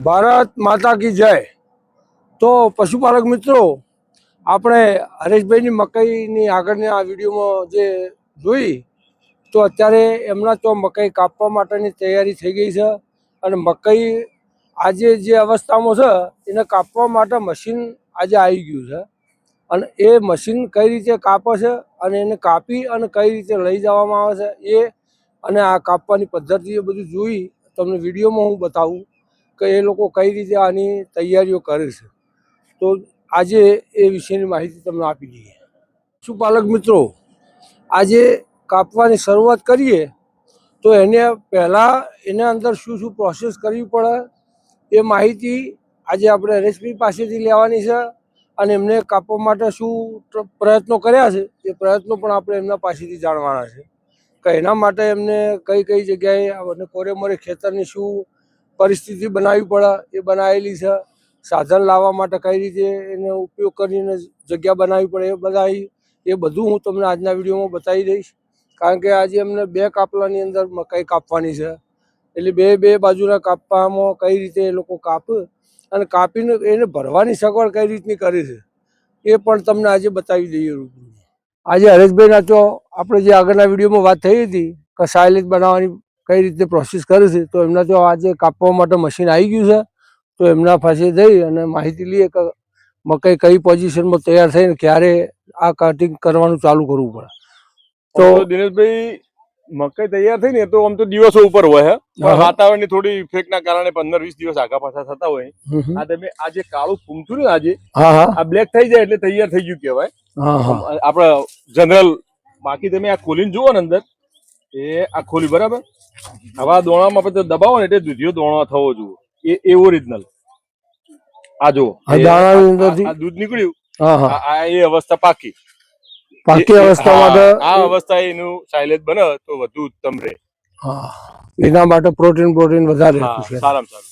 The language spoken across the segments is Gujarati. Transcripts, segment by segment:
ભારત માતા કી જય। તો પશુપાલક મિત્રો, આપણે હરેશભાઈની મકાઈની આગળની આ વિડીયોમાં જે જોઈ તો અત્યારે એમના તો મકાઈ કાપવા માટેની તૈયારી થઈ ગઈ છે અને મકાઈ આજે જે અવસ્થામાં છે એને કાપવા માટે મશીન આજે આવી ગયું છે અને એ મશીન કઈ રીતે કાપે છે અને એને કાપી અને કઈ રીતે લઈ જવામાં આવે છે એ અને આ કાપવાની પદ્ધતિ એ બધું જોઈ તમને વિડીયોમાં હું બતાવું કે એ લોકો કઈ રીતે આની તૈયારીઓ કરે છે। તો આજે એ વિશેની માહિતી તમને આપી દઈએ। પશુપાલક મિત્રો, આજે કાપવાની શરૂઆત કરીએ તો એને પહેલાં એના અંદર શું શું પ્રોસેસ કરવી પડે એ માહિતી આજે આપણે હરેશભાઈ પાસેથી લેવાની છે અને એમને કાપવા માટે શું પ્રયત્નો કર્યા છે એ પ્રયત્નો પણ આપણે એમના પાસેથી જાણવાના છે કે એના માટે એમને કઈ કઈ જગ્યાએ અને કોરે મોરે ખેતરની શું પરિસ્થિતિ બનાવવી પડે એ બનાવેલી છે। સાધન લાવવા માટે કઈ રીતે એનો ઉપયોગ કરીને જગ્યા બનાવવી પડે એ બધું હું તમને આજના વિડીયોમાં બતાવી દઈશ। કારણ કે આજે એમને બે કાપલાની અંદર મકાઈ કાપવાની છે એટલે બે બાજુના કાપવામાં કઈ રીતે એ લોકો કાપે અને કાપીને એને ભરવાની સગવડ કઈ રીતની કરી છે એ પણ તમને આજે બતાવી દઈએ। આજે હરેશભાઈના તો આપણે જે આગળના વિડીયોમાં વાત થઈ હતી કે સાયલેજ બનાવવાની કઈ રીતે પ્રોસેસ કરે છે તો એમના તો આજે કાપવા માટે મશીન આવી ગયું છે તો એમના પાસે જઈ અને માહિતી લઈએ કે મકાઈ કઈ પોઝિશનમાં તૈયાર થઈને ક્યારે આ કટિંગ કરવાનું ચાલુ કરવું પડે। તો દિનેશભાઈ, મકાઈ તૈયાર થઈ ને તો આમ તો દિવસો ઉપર હોય પણ વાતાવરણની થોડી ઇફેક્ટના કારણે 15-20 દિવસ આગા પાછા થતા હોય। આ તમે આ જે કાળું ફૂમતું ને આજે આ બ્લેક થઈ જાય એટલે તૈયાર થઈ ગયું કહેવાય આપણે જનરલ। બાકી તમે આ ખોલીને જુઓ ને અંદર એ આ ખોલી બરાબર, હવે આ દોણામાં આપણે દબાવો ને એટલે દૂધિયો દોણો થવો જોઈએ એ ઓરિજિનલ। આ જુઓ આ દૂધ નીકળ્યું, આ એ અવસ્થા પાકી અવસ્થામાં આ અવસ્થા એનું સાયલેજ બને તો વધુ ઉત્તમ રહે। એના માટે પ્રોટીન વધારે સારામાં સારું।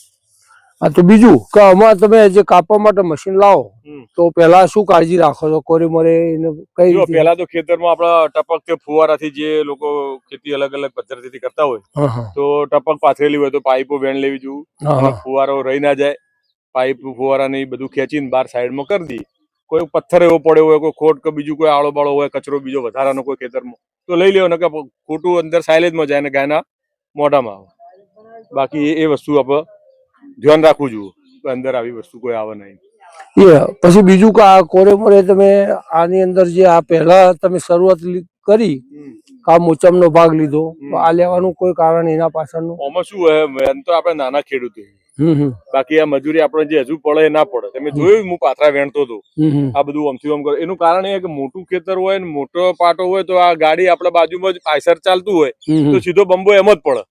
હા, તો બીજું કે આમાં તમે જે કાપવા માટે મશીન લાવો તો પેલા શું કાળજી રાખો છો? કોરે મોરે કઈ પેલા તો ખેતરમાં આપડા ટપક કે ફુવારાથી જે લોકો ખેતી અલગ અલગ પદ્ધતિથી કરતા હોય તો ટપક પાથરેલી હોય તો પાઇપો વેણ લેવી જોઈએ, ફુવારો રહી ના જાય, પાઇપ ફુવારા ને બધું ખેંચીને બહાર સાઈડમાં કરી દી। કોઈ પથ્થર એવો પડ્યો હોય, કોઈ ખોટ કે બીજું કોઈ આળો બાળો હોય, કચરો બીજો વધારાનો કોઈ ખેતરમાં તો લઈ લેવો, કે ખોટું અંદર સાયલેજમાં જાય ને ગાયના મોઢામાં આવે। બાકી એ વસ્તુ આપણે ધ્યાન રાખવું જોઈએ, અંદર આવી વસ્તુ કોઈ આવે નહીં। પછી બીજું કે આ કોરે મોરે તમે આની અંદર જે આ પહેલા તમે શરૂઆત કરી આ મોચમનો ભાગ લીધો તો આ લેવાનું કોઈ કારણ એના પાછળનું આમાં શું હોય, એમ તો આપણે નાના ખેડૂતો બાકી આ મજૂરી આપણે જે હજુ પડે ના પડે। તમે જોયું હું પાથરા વેણતો હતો, આ બધું આમથી આમ કરે એનું કારણ એ કે મોટું ખેતર હોય ને મોટો પાટો હોય તો આ ગાડી આપણા બાજુમાં જ આયસર ચાલતું હોય તો સીધો બંબો એમ જ પડે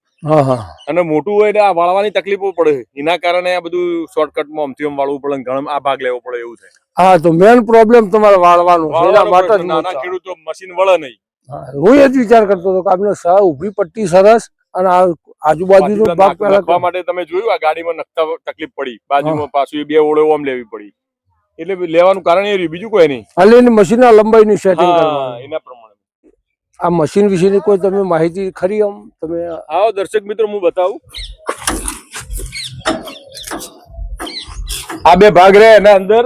અને મોટું હોય એટલે આ વાળવાની તકલીફો પડે, એના કારણે આ બધું શોર્ટકટમાં આમથી આમ વાળવું પડે, ઘણું આ ભાગ લેવો પડે એવું થાય। હા, તો મેન પ્રોબ્લેમ તમારે વાળવાનું નાના ખેડૂતો મશીન વળે નહીં। હું એ જ વિચાર કરતો હતો કે આપણે ઉભી પટ્ટી સરસ અને આજુબાજુ નાખવા માટે તમે જોયું આ ગાડીમાં નખતા તકલીફ પડી, બાજુમાં પાછું બે ઓળો આમ લેવી પડી, એટલે લેવાનું કારણ એ રહ્યું, બીજું કોઈ નહીં। એટલે એની મશીનના લંબાઈની સેટિંગ એના પ્રમાણે આ મશીન વિશેની કોઈ તમે માહિતી ખરી? આમ તમે આવો દર્શક મિત્રો હું બતાવું, આ બે ભાગ રહે એના અંદર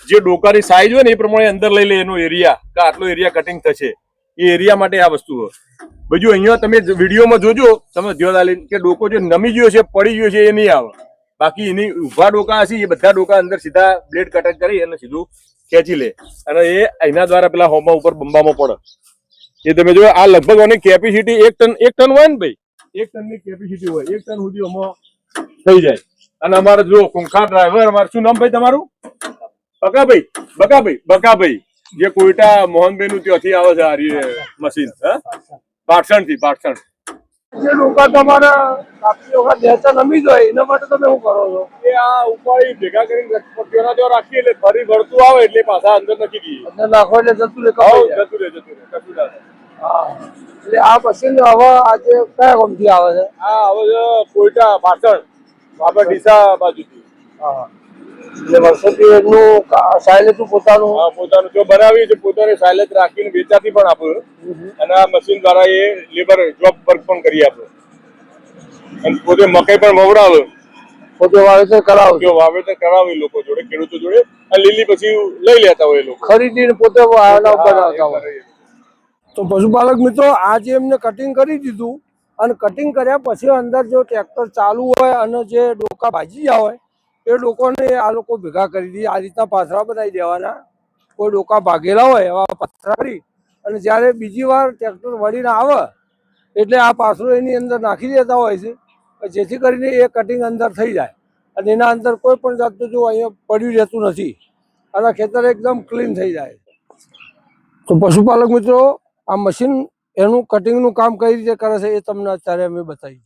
જે ડોકાની સાઈઝ હોય ને એ પ્રમાણે અંદર લઈ લે એનો એરિયા કે આટલો એરિયા કટિંગ થશે એ એરિયા માટે આ વસ્તુ હોય। બીજું અહીંયા તમે વિડીયોમાં જોજો, તમે ધ્યાન આલી કે ડોકો જે નમી ગયો છે, પડી ગયો છે એ નહીં આવે, બાકી એની ઉભા ડોકા હશે એ બધા ડોકા અંદર સીધા બ્લેડ કટ કરી અને સીધું ખેંચી લે અને એ એના દ્વારા પેલા હોમા ઉપર બંબામાં પડે। એ તમે જો આ લગભગ આની કેપેસિટી 1 ટન હોય ને ભાઈ, 1 ટનની કેપેસિટી હોય, 1 ટન સુધી આમાં થઈ જાય। અને અમારે જો કુંખા ડ્રાઈવર, અમારે શું નામ ભાઈ તમારું? બકાભાઈ જે કોઈટા મોહનભાઈ નું ત્યાંથી આવે છે આ મશીન, પાટણ થી। જે ડોકા તમારા કાપી વખત નેચર નમી જાય એના માટે તમે શું કરો છો? એ આ ઉપાડી ભેગા કરીને પટ્ટીઓના જો રાખીએ એટલે ફરી ભરતું આવે એટલે પાછા અંદર નાખી દઈએ, અંદર નાખો એટલે જતું રહે કશું ના હા। એટલે આ મશીન હવે આજે કયા ગામથી આવે છે? આ આવે છે કોઈટા પાટણ, આપણે ડીસા બાજુથી। એટલે વર્ષોથી એમનું સાયલેજ પોતાનું જો બનાવી છે, પોતાની સાયલેજ રાખીને વેચાતી પણ આપે અને આ મશીન દ્વારા એ લેબર જોબ વર્ક પણ કરી આપે અને પોતે મકાઈ પણ મવડાવે પોતે વાવેતર કરાવે જો વાવેતર કરાવે લોકો જોડે, ખેડૂતો જોડે, અને લીલી પછી લઈ લેતા હોય એ લોકો, ખરીદીને પોતે બનાવતા હા, હોય. તો પશુપાલક મિત્રો આજે એમને કટિંગ કરી દીધું, અને કટિંગ કર્યા પછી અંદર જો ટ્રેક્ટર ચાલુ હોય અને જે ડોકા ભાજી ગયા હોય એ લોકોને આ લોકો ભેગા કરી દે. આ રીતના પાથરા બનાવી દેવાના, કોઈ ડોકા ભાગેલા હોય એવા પાથરા કરી, અને જ્યારે બીજી વાર ટ્રેક્ટર વળીને આવે એટલે આ પાથરો એની અંદર નાખી દેતા હોય છે, જેથી કરીને એ કટિંગ અંદર થઈ જાય અને એના અંદર કોઈ પણ જાતનું જો અહીંયા પડ્યું રહેતું નથી અને ખેતર એકદમ ક્લીન થઈ જાય. તો પશુપાલક મિત્રો આ મશીન એનું કટિંગનું કામ કઈ રીતે કરે છે એ તમને અત્યારે અમે બતાવી.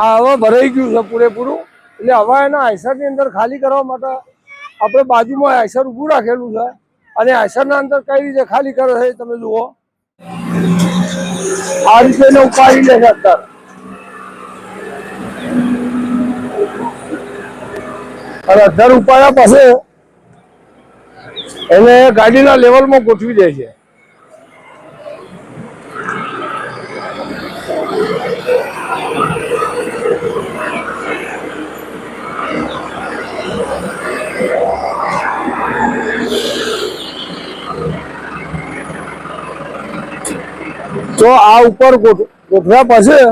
આ હવે ભરાઈ ગયું છે પૂરેપૂરું, એટલે હવે એના આઈસરની અંદર ખાલી કરવા માટે આપણે બાજુમાં આઈસર ઊભું રાખેલું છે, અને આઈસરના અંદર કઈ રીતે ખાલી કરે છે તમે જુઓ. આ રીતે એને ઉપાડી લે છે અત્યારે, અને અત્યારે ઉપાડ્યા પછી એને ગાડીના લેવલમાં ગોઠવી દે છે. તો આ ઉપર ગોઠવ્યા પછી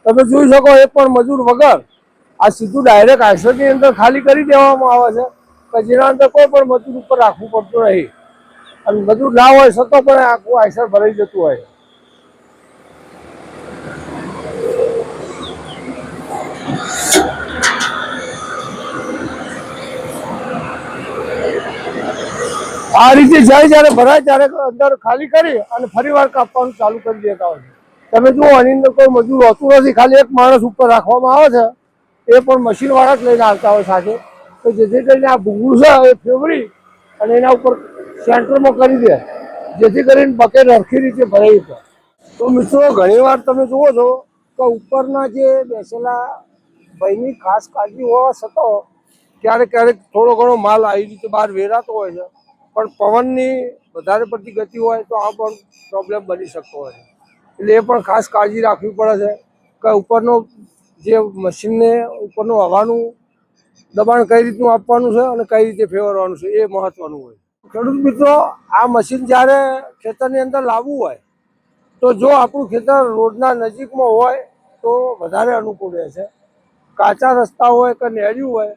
તમે જોઈ શકો એક પણ મજૂર વગર આ સીધું ડાયરેક્ટ આઈસરની અંદર ખાલી કરી દેવામાં આવે છે, કે જેના અંદર કોઈ પણ મજૂર ઉપર રાખવું પડતું નહીં, અને મજૂર ના હોય છતાં પણ આખું આઈસર ભરાઈ જતું હોય. આ રીતે જાય જ્યારે ભરાય ત્યારે અંદર ખાલી કરી અને ફરી વાર કાપવાનું ચાલુ કરી દેતા હોય છે. તમે જુઓ આની અંદર કોઈ મજૂર હોતું નથી, ખાલી એક માણસ ઉપર રાખવામાં આવે છે, એ પણ મશીન વાળા જ લઈને આવતા હોય સાથે, તો જેથી કરીને આ ભૂંગળું છે એ ફેવરી અને એના ઉપર સેન્ટરમાં કરી દે, જેથી કરીને બકેટ સરખી રીતે ભરાઈ શકે. તો મિત્રો ઘણી વાર તમે જુઓ છો કે ઉપરના જે બેસેલા ભાઈની ખાસ કાળજી હોવા છતાં ક્યારેક ક્યારેક થોડો ઘણો માલ આવી રીતે બહાર વેરાતો હોય છે, પણ પવનની વધારે પડતી ગતિ હોય તો આ પણ પ્રોબ્લેમ બની શકતો હોય છે. એટલે એ પણ ખાસ કાળજી રાખવી પડે છે કે ઉપરનો જે મશીનને ઉપરનું હવાનું દબાણ કઈ રીતનું આપવાનું છે અને કઈ રીતે ફેરવવાનું છે એ મહત્વનું હોય. ખેડૂત મિત્રો આ મશીન જ્યારે ખેતરની અંદર લાવવું હોય તો જો આપણું ખેતર રોડના નજીકમાં હોય તો વધારે અનુકૂળ રહે છે. કાચા રસ્તા હોય કે નેળ્યું હોય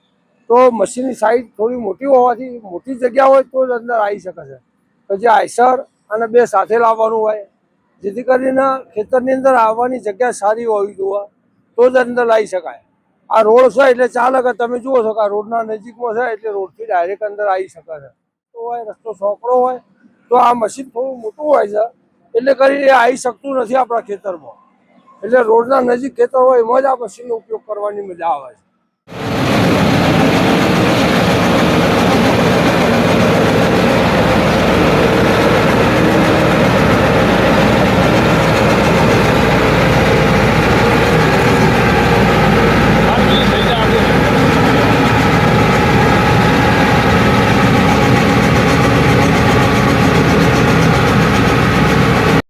તો મશીનની સાઈઝ થોડી મોટી હોવાથી મોટી જગ્યા હોય તો જ અંદર આવી શકે છે, કે જે આઈસર અને બે સાથે લાવવાનું હોય, જેથી કરીને ખેતરની અંદર આવવાની જગ્યા સારી હોવી જોઈએ તો જ અંદર લાવી શકાય. આ રોડ છે એટલે ચાલે, કે તમે જુઓ છો કે આ રોડના નજીકમાં છે એટલે રોડથી ડાયરેક્ટ અંદર આવી શકે છે. તો હોય રસ્તો સોંકડો હોય તો આ મશીન થોડું મોટું હોય છે એટલે કરીને આવી શકતું નથી આપણા ખેતરમાં, એટલે રોડના નજીક ખેતર હોય એમાં જ આ મશીનનો ઉપયોગ કરવાની મજા આવે છે.